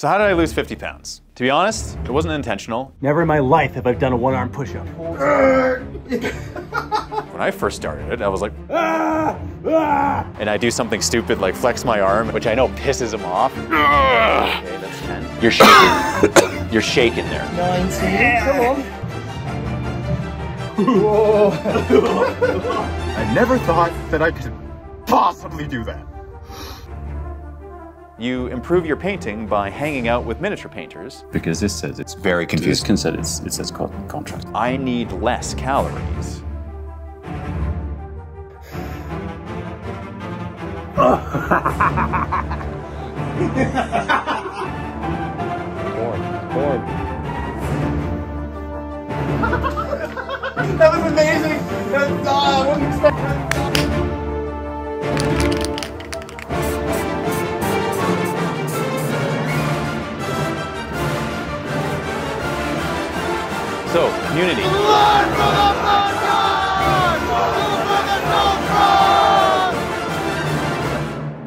So how did I lose 50 pounds? To be honest, it wasn't intentional. Never in my life have I done a one-arm push-up. When I first started it, I was like, and I do something stupid like flex my arm, which I know pisses him off. Okay, that's 10. You're shaking. You're shaking there. 19, come on. Whoa. I never thought that I could possibly do that. You improve your painting by hanging out with miniature painters. Because this says it's Very confusing. considered, it says contrast. I need less calories. Form. That was amazing! I wasn't expecting that. So, community.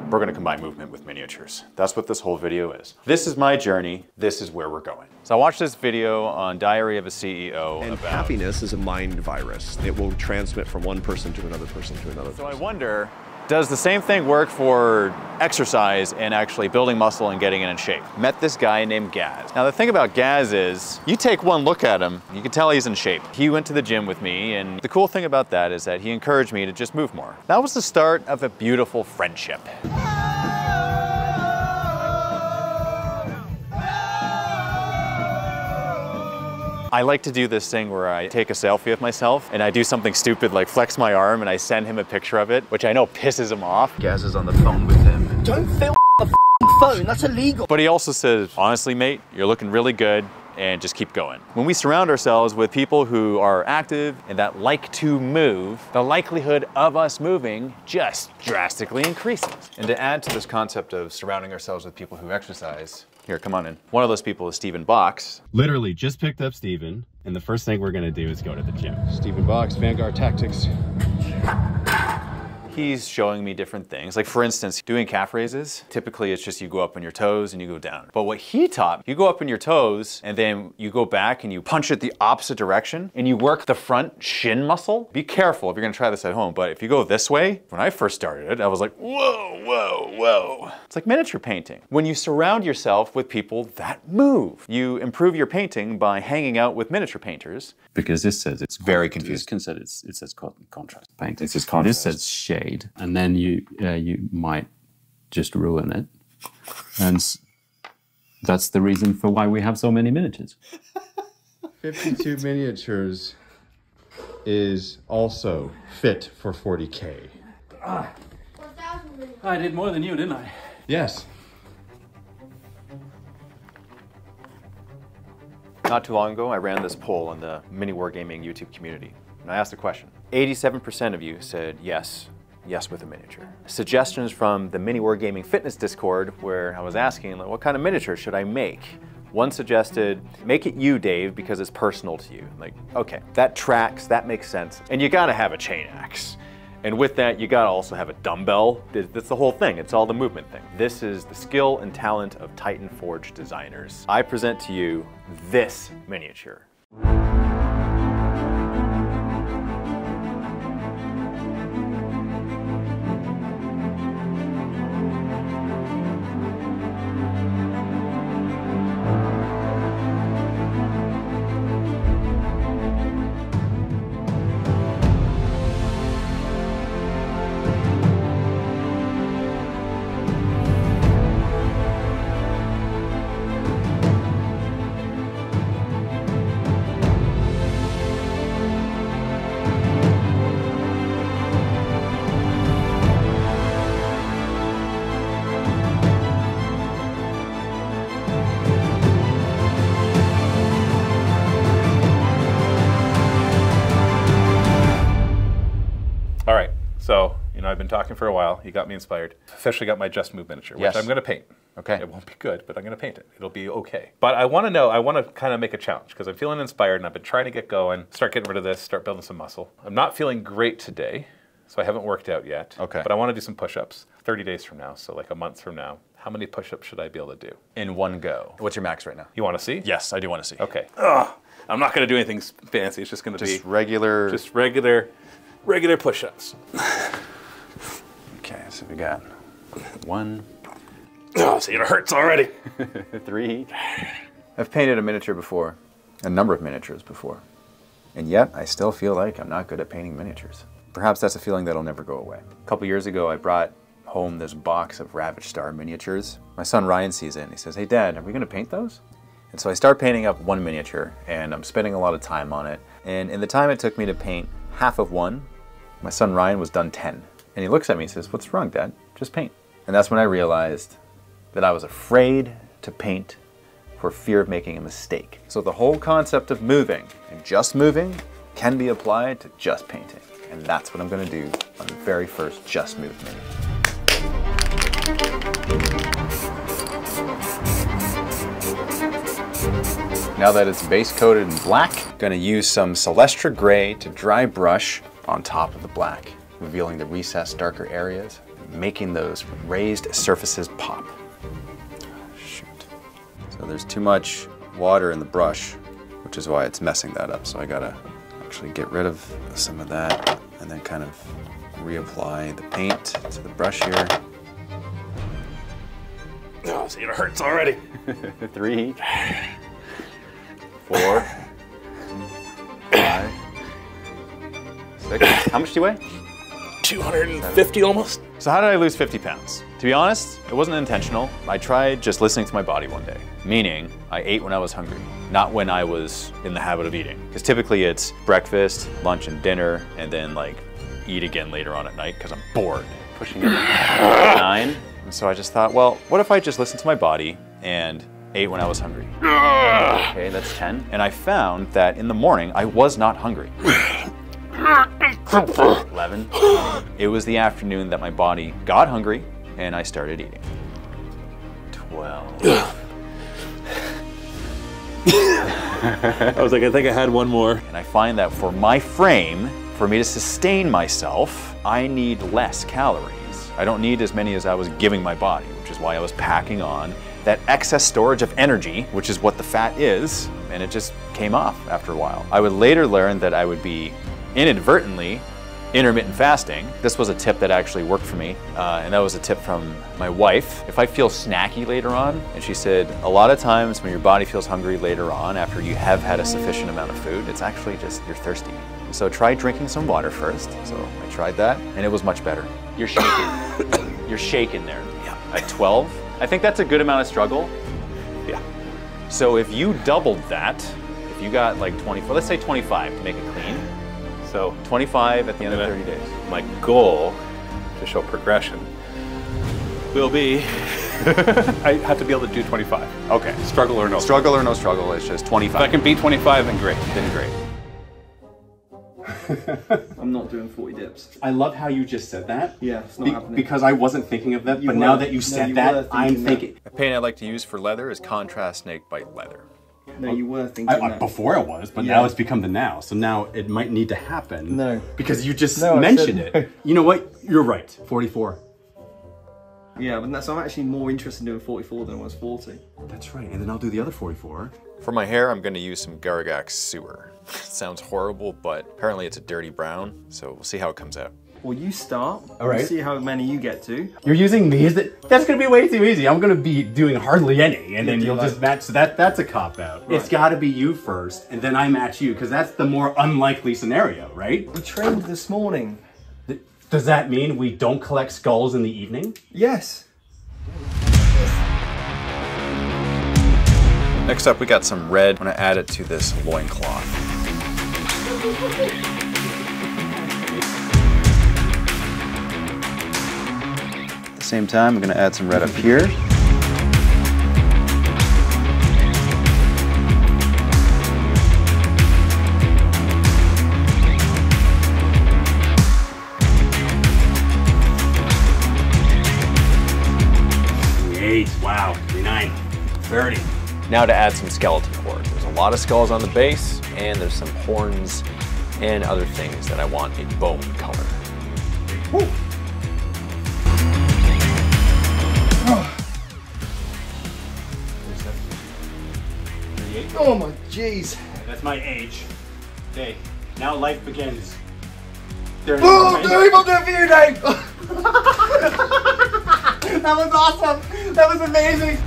We're going to combine movement with miniatures. That's what this whole video is. This is my journey. This is where we're going. So I watched this video on Diary of a CEO And about happiness is a mind virus. It will transmit from one person to another person to another So person. I wonder, does the same thing work for exercise and actually building muscle and getting in shape? Met this guy named Gaz. Now the thing about Gaz is, you take one look at him, you can tell he's in shape. He went to the gym with me, and the cool thing about that is that he encouraged me to just move more. That was the start of a beautiful friendship. I like to do this thing where I take a selfie of myself and I do something stupid like flex my arm and I send him a picture of it, which I know pisses him off. Gaz is on the phone with him. Don't film the phone, that's illegal. But he also says, honestly, mate, you're looking really good and just keep going. When we surround ourselves with people who are active and that like to move, the likelihood of us moving just drastically increases. And to add to this concept of surrounding ourselves with people who exercise, here, come on in. One of those people is Stephen Box. Literally just picked up Steven, and the first thing we're gonna do is go to the gym. Stephen Box, Vanguard Tactics. He's showing me different things. Like for instance, doing calf raises, typically it's just you go up on your toes and you go down. But what he taught, you go up on your toes and then you go back and you punch it the opposite direction and you work the front shin muscle. Be careful if you're gonna try this at home, but if you go this way, when I first started it, I was like, whoa, whoa, whoa. It's like miniature painting. When you surround yourself with people that move, you improve your painting by hanging out with miniature painters. Because this says it's Very confusing. confusing. Considered, it says contrast paint. This says shade, and then you might just ruin it, and that's the reason for why we have so many miniatures. 52 miniatures is also fit for 40K. I did more than you, didn't I? Yes. Not too long ago, I ran this poll on the mini wargaming YouTube community, and I asked a question. 87% of you said yes, yes with a miniature. Suggestions from the mini wargaming fitness Discord, where I was asking, like, what kind of miniature should I make? One suggested, make it you, Dave, because it's personal to you. I'm like, okay, that tracks, that makes sense. And you gotta have a chain axe. And with that, you gotta also have a dumbbell. That's the whole thing, it's all the movement thing. This is the skill and talent of Titan Forge designers. I present to you this miniature. So, you know, I've been talking for a while. You got me inspired. Officially got my Just Move miniature, which Yes. I'm going to paint. Okay. It won't be good, but I'm going to paint it. It'll be okay. But I want to know, I want to kind of make a challenge because I'm feeling inspired and I've been trying to get going, start getting rid of this, start building some muscle. I'm not feeling great today, so I haven't worked out yet. Okay. But I want to do some push-ups 30 days from now, so like a month from now. How many push-ups should I be able to do? In one go. What's your max right now? You want to see? Yes, I do want to see. Okay. Ugh. I'm not going to do anything fancy. It's just going to be regular. Just regular push-ups. Okay, so we got 1. Oh, see, it hurts already. 3. I've painted a miniature before, a number of miniatures before, and yet I still feel like I'm not good at painting miniatures. Perhaps that's a feeling that'll never go away. A couple years ago, I brought home this box of Ravaged Star miniatures. My son Ryan sees it and he says, "Hey Dad, are we gonna paint those?" And so I start painting up one miniature and I'm spending a lot of time on it. And in the time it took me to paint half of one, my son Ryan was done 10. And he looks at me and says, "What's wrong, Dad? Just paint." And that's when I realized that I was afraid to paint for fear of making a mistake. So the whole concept of moving and just moving can be applied to just painting. And that's what I'm gonna do on the very first Just Move mini. Now that it's base coated in black, I'm gonna use some Celestra Gray to dry brush on top of the black, revealing the recessed darker areas, making those raised surfaces pop. Shoot. So there's too much water in the brush, which is why it's messing that up. So I gotta actually get rid of some of that and then kind of reapply the paint to the brush here. Oh, see, it hurts already. 3, 4, 5, 6. How much do you weigh? 250 almost. So how did I lose 50 pounds? To be honest, it wasn't intentional. I tried just listening to my body one day, meaning I ate when I was hungry, not when I was in the habit of eating. Because typically it's breakfast, lunch, and dinner, and then like eat again later on at night because I'm bored. Pushing it 9. And so I just thought, well, what if I just listened to my body and ate when I was hungry? Okay, that's 10. And I found that in the morning, I was not hungry. 11. It was the afternoon that my body got hungry and I started eating. 12. I was like, I think I had one more. And I find that for my frame, for me to sustain myself, I need less calories. I don't need as many as I was giving my body, which is why I was packing on that excess storage of energy, which is what the fat is, and it just came off after a while. I would later learn that I would be inadvertently intermittent fasting. This was a tip that actually worked for me, and that was a tip from my wife. If I feel snacky later on, and she said, a lot of times when your body feels hungry later on after you have had a sufficient amount of food, it's actually just you're thirsty. So try drinking some water first. So I tried that, and it was much better. You're shaking. You're shaking there. Yeah. At 12, I think that's a good amount of struggle. Yeah. So if you doubled that, if you got like 24, let's say 25 to make it clean. So 25 at the end of 30 days. My goal to show progression will be I have to be able to do 25. Okay. Struggle or no Struggle or no struggle, it's just 25. If I can beat 25, then great. Then great. I'm not doing 40 dips. I love how you just said that. Yeah, it's not happening. Because I wasn't thinking of that, You but were. now that you No, said you that, were I'm thinking thinking. The paint I like to use for leather is contrast snake bite leather. No, you were thinking that. Before it was, but Yeah. now it's become the now. So now it might need to happen. No. Because you just No, I mentioned said it. You know what? You're right. 44. Yeah, but that's, I'm actually more interested in doing 44 than I was 40. That's right. And then I'll do the other 44. For my hair, I'm going to use some Garagax Sewer. Sounds horrible, but apparently it's a dirty brown, so we'll see how it comes out. Well, you start. All right. We'll see how many you get to. You're using me as that's gonna be way too easy. I'm gonna be doing hardly any, and then you'll just match. So that's a cop out. Right. It's got to be you first, and then I match you, because that's the more unlikely scenario, right? We trained this morning. Does that mean we don't collect skulls in the evening? Yes. Next up, we got some red. I'm going to add it to this loincloth. At the same time, I'm going to add some red up here. Wow, 29, 30. Now to add some skeleton cord. There's a lot of skulls on the base, and there's some horns and other things that I want in bone color. Woo. 28. Oh my jeez. That's my age. Okay, now life begins. Oh, Dave, I'll do it for you, Dave! That was awesome! That was amazing!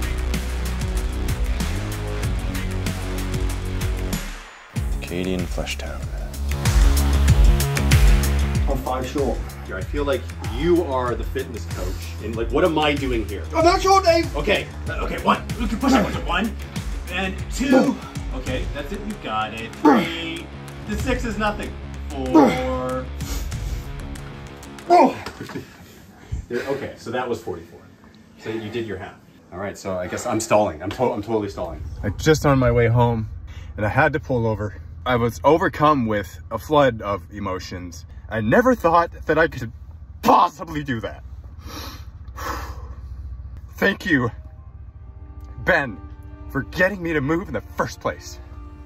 Canadian Flesh Town. I'm 5 short. I feel like you are the fitness coach, and like, what am I doing here? I'm not sure, Dave! Okay, okay, 1. We can push it. 1 and 2. Okay, that's it. You got it. 3. The 6 is nothing. 4. Okay, so that was 44. So you did your half. All right, so I guess I'm stalling. I'm totally stalling. I'm just on my way home, and I had to pull over. I was overcome with a flood of emotions. I never thought that I could possibly do that. Thank you, Ben, for getting me to move in the first place.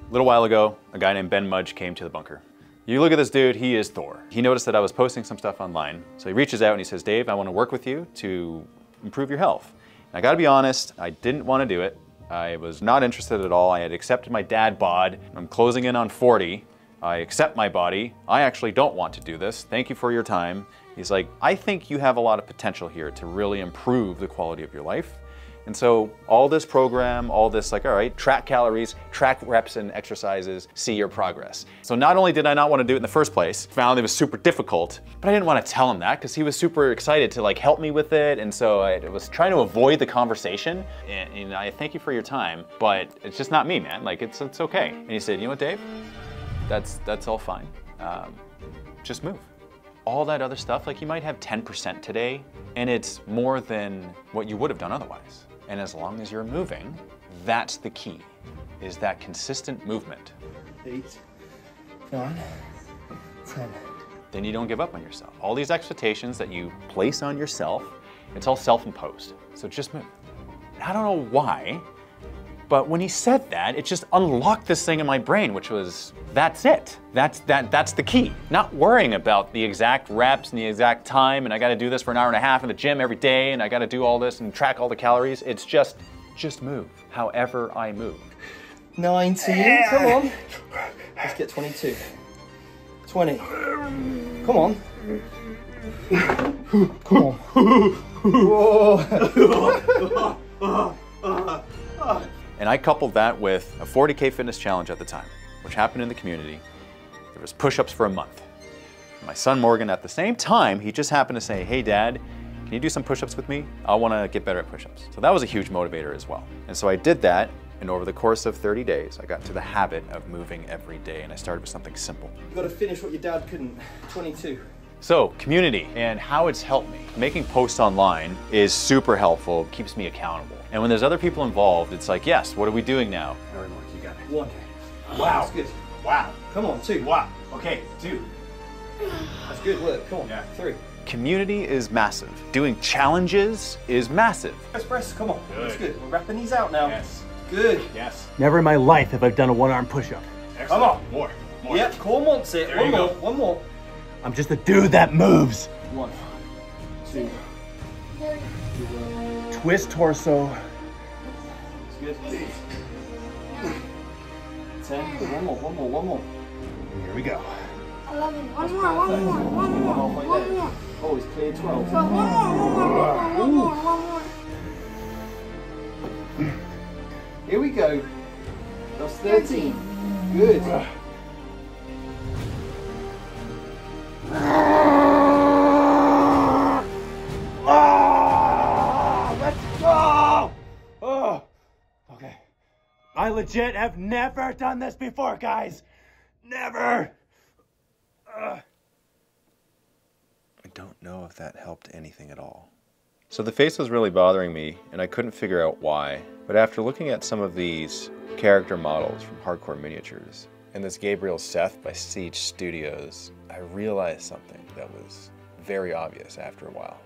A little while ago, a guy named Ben Mudge came to the bunker. You look at this dude, he is Thor. He noticed that I was posting some stuff online, so he reaches out and he says, Dave, I want to work with you to improve your health. And I gotta be honest, I didn't want to do it. I was not interested at all. I had accepted my dad bod. I'm closing in on 40. I accept my body. I actually don't want to do this. Thank you for your time. He's like, I think you have a lot of potential here to really improve the quality of your life. And so all this program, all this like, all right, track calories, track reps and exercises, see your progress. So not only did I not want to do it in the first place, found it was super difficult, but I didn't want to tell him that because he was super excited to like help me with it. And so I was trying to avoid the conversation. And I thank you for your time, but it's just not me, man. Like it's okay. And he said, you know what, Dave? That's all fine. Just move. All that other stuff, like you might have 10% today, and it's more than what you would have done otherwise. And as long as you're moving, that's the key, is that consistent movement. 8, 9, 10. Then you don't give up on yourself. All these expectations that you place on yourself, it's all self-imposed. So just move. I don't know why, but when he said that, it just unlocked this thing in my brain, which was, that's it. That's the key. Not worrying about the exact reps and the exact time, and I gotta do this for an hour and a half in the gym every day, and I gotta do all this and track all the calories. It's just move, however I move. 19, come on. Let's get 22. 20. Come on. Come on. Whoa. And I coupled that with a 40K fitness challenge at the time, which happened in the community. There was push-ups for a month. My son Morgan, at the same time, he just happened to say, hey Dad, can you do some push-ups with me? I want to get better at push-ups. So that was a huge motivator as well. And so I did that, and over the course of 30 days, I got into the habit of moving every day, and I started with something simple. You've got to finish what your dad couldn't. 22. So, community and how it's helped me. Making posts online is super helpful, keeps me accountable. And when there's other people involved, it's like, yes, what are we doing now? All right, Mark, you got it. 1. Wow. That's good. Wow. Come on, 2. Wow. Okay, 2. That's good work. Come on. Yeah. 3. Community is massive. Doing challenges is massive. Press. Come on. Good. That's good. We're wrapping these out now. Yes. Good. Yes. Never in my life have I done a one-arm push-up. Excellent. Come on. More. Yep, Corn wants it. There One you more. go. One more. I'm just a dude that moves. 1, 2. Twist torso. That's good. 10. One more. Here we go. 11. One more. Oh, he's cleared 12. One more. Here we go. That's 13. Good. Let's go! Oh, okay. I legit have never done this before, guys. Never. I don't know if that helped anything at all. So the face was really bothering me, and I couldn't figure out why. But after looking at some of these character models from Hardcore Miniatures, and this Gabriel Seth by Siege Studios, I realized something that was very obvious after a while.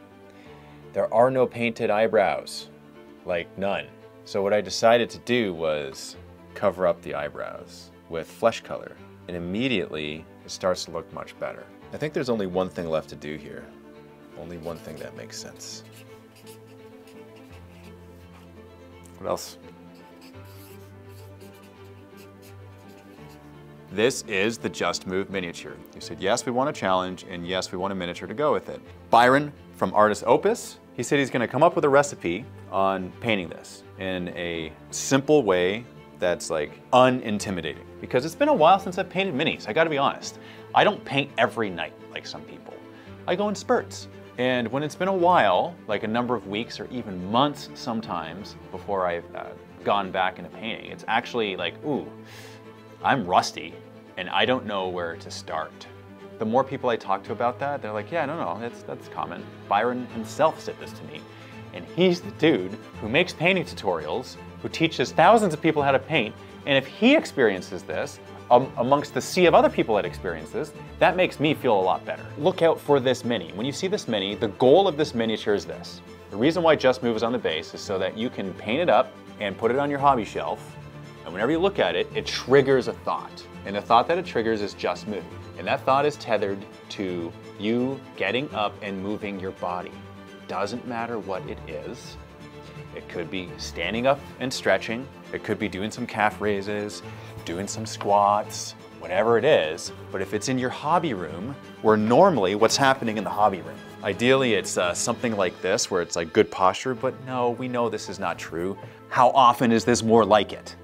There are no painted eyebrows, like none. So what I decided to do was cover up the eyebrows with flesh color, and immediately it starts to look much better. I think there's only one thing left to do here. Only one thing that makes sense. What else? This is the Just Move miniature. You said, yes, we want a challenge, and yes, we want a miniature to go with it. Byron from Artis Opus, he said he's gonna come up with a recipe on painting this in a simple way that's like unintimidating. Because it's been a while since I've painted minis, I gotta be honest. I don't paint every night like some people. I go in spurts. And when it's been a while, like a number of weeks or even months sometimes before I've gone back into painting, it's actually like, ooh, I'm rusty and I don't know where to start. The more people I talk to about that, they're like, yeah, no, that's common. Byron himself said this to me. And he's the dude who makes painting tutorials, who teaches thousands of people how to paint. And if he experiences this, amongst the sea of other people that experience this, that makes me feel a lot better. Look out for this mini. When you see this mini, the goal of this miniature is this. The reason why Just Move is on the base is so that you can paint it up and put it on your hobby shelf. And whenever you look at it, it triggers a thought. And the thought that it triggers is Just Move. And that thought is tethered to you getting up and moving your body. Doesn't matter what it is. It could be standing up and stretching. It could be doing some calf raises, doing some squats, whatever it is. But if it's in your hobby room, where normally what's happening in the hobby room, ideally it's something like this where it's like good posture, but no, we know this is not true. How often is this more like it?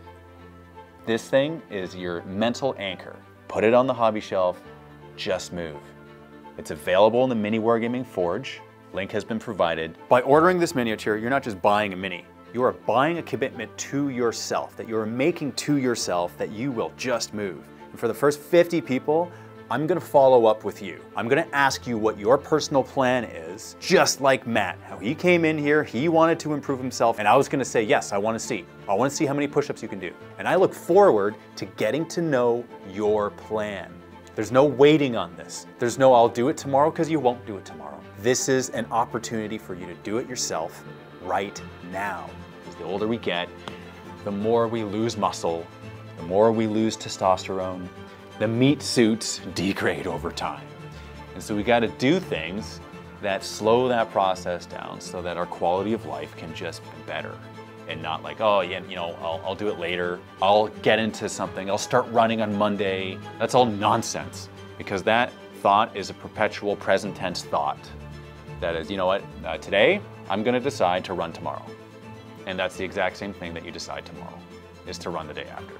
This thing is your mental anchor. Put it on the hobby shelf, Just Move. It's available in the Mini Wargaming Forge. Link has been provided. By ordering this miniature, you're not just buying a mini. You are buying a commitment to yourself, that you are making to yourself that you will just move. And for the first 50 people, I'm gonna follow up with you. I'm gonna ask you what your personal plan is, just like Matt, how he came in here, he wanted to improve himself, and I was gonna say, yes, I wanna see how many push-ups you can do. And I look forward to getting to know your plan. There's no waiting on this. There's no, I'll do it tomorrow, because you won't do it tomorrow. This is an opportunity for you to do it yourself right now. Because the older we get, the more we lose muscle, the more we lose testosterone, the meat suits degrade over time. And so we gotta do things that slow that process down so that our quality of life can just be better. And not like, oh yeah, you know, I'll do it later. I'll get into something, I'll start running on Monday. That's all nonsense, because that thought is a perpetual present tense thought. That is, you know what, today I'm gonna decide to run tomorrow. And that's the exact same thing that you decide tomorrow, is to run the day after.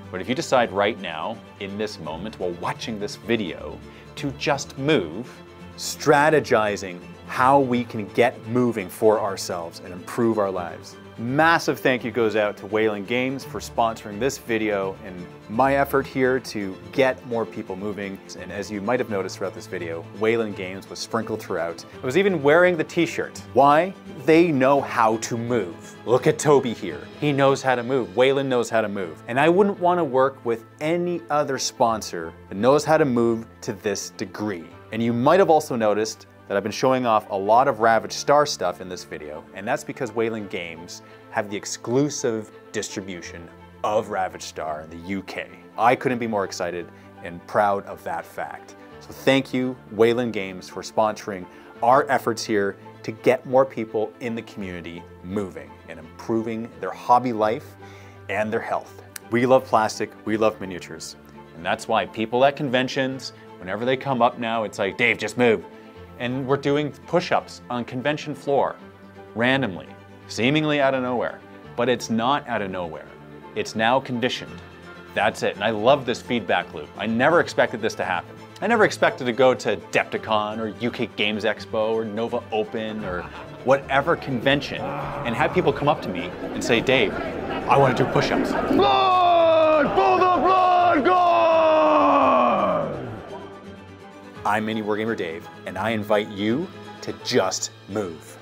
But if you decide right now, in this moment, while watching this video, to just move, strategizing how we can get moving for ourselves and improve our lives. Massive thank you goes out to Wayland Games for sponsoring this video and my effort here to get more people moving. And as you might have noticed throughout this video, Wayland Games was sprinkled throughout. I was even wearing the t-shirt. Why? They know how to move. Look at Toby here. He knows how to move. Wayland knows how to move. And I wouldn't want to work with any other sponsor that knows how to move to this degree. And you might have also noticed that I've been showing off a lot of Ravage Star stuff in this video, and that's because Wayland Games have the exclusive distribution of Ravage Star in the UK. I couldn't be more excited and proud of that fact. So thank you, Wayland Games, for sponsoring our efforts here to get more people in the community moving and improving their hobby life and their health. We love plastic, we love miniatures, and that's why people at conventions, whenever they come up now, it's like, Dave, just move. And we're doing push-ups on convention floor, randomly, seemingly out of nowhere. But it's not out of nowhere. It's now conditioned. That's it. And I love this feedback loop. I never expected this to happen. I never expected to go to Depticon or UK Games Expo or Nova Open or whatever convention and have people come up to me and say, Dave, I want to do push-ups. Blood for the blood god! I'm Mini Wargamer Dave, and I invite you to just move.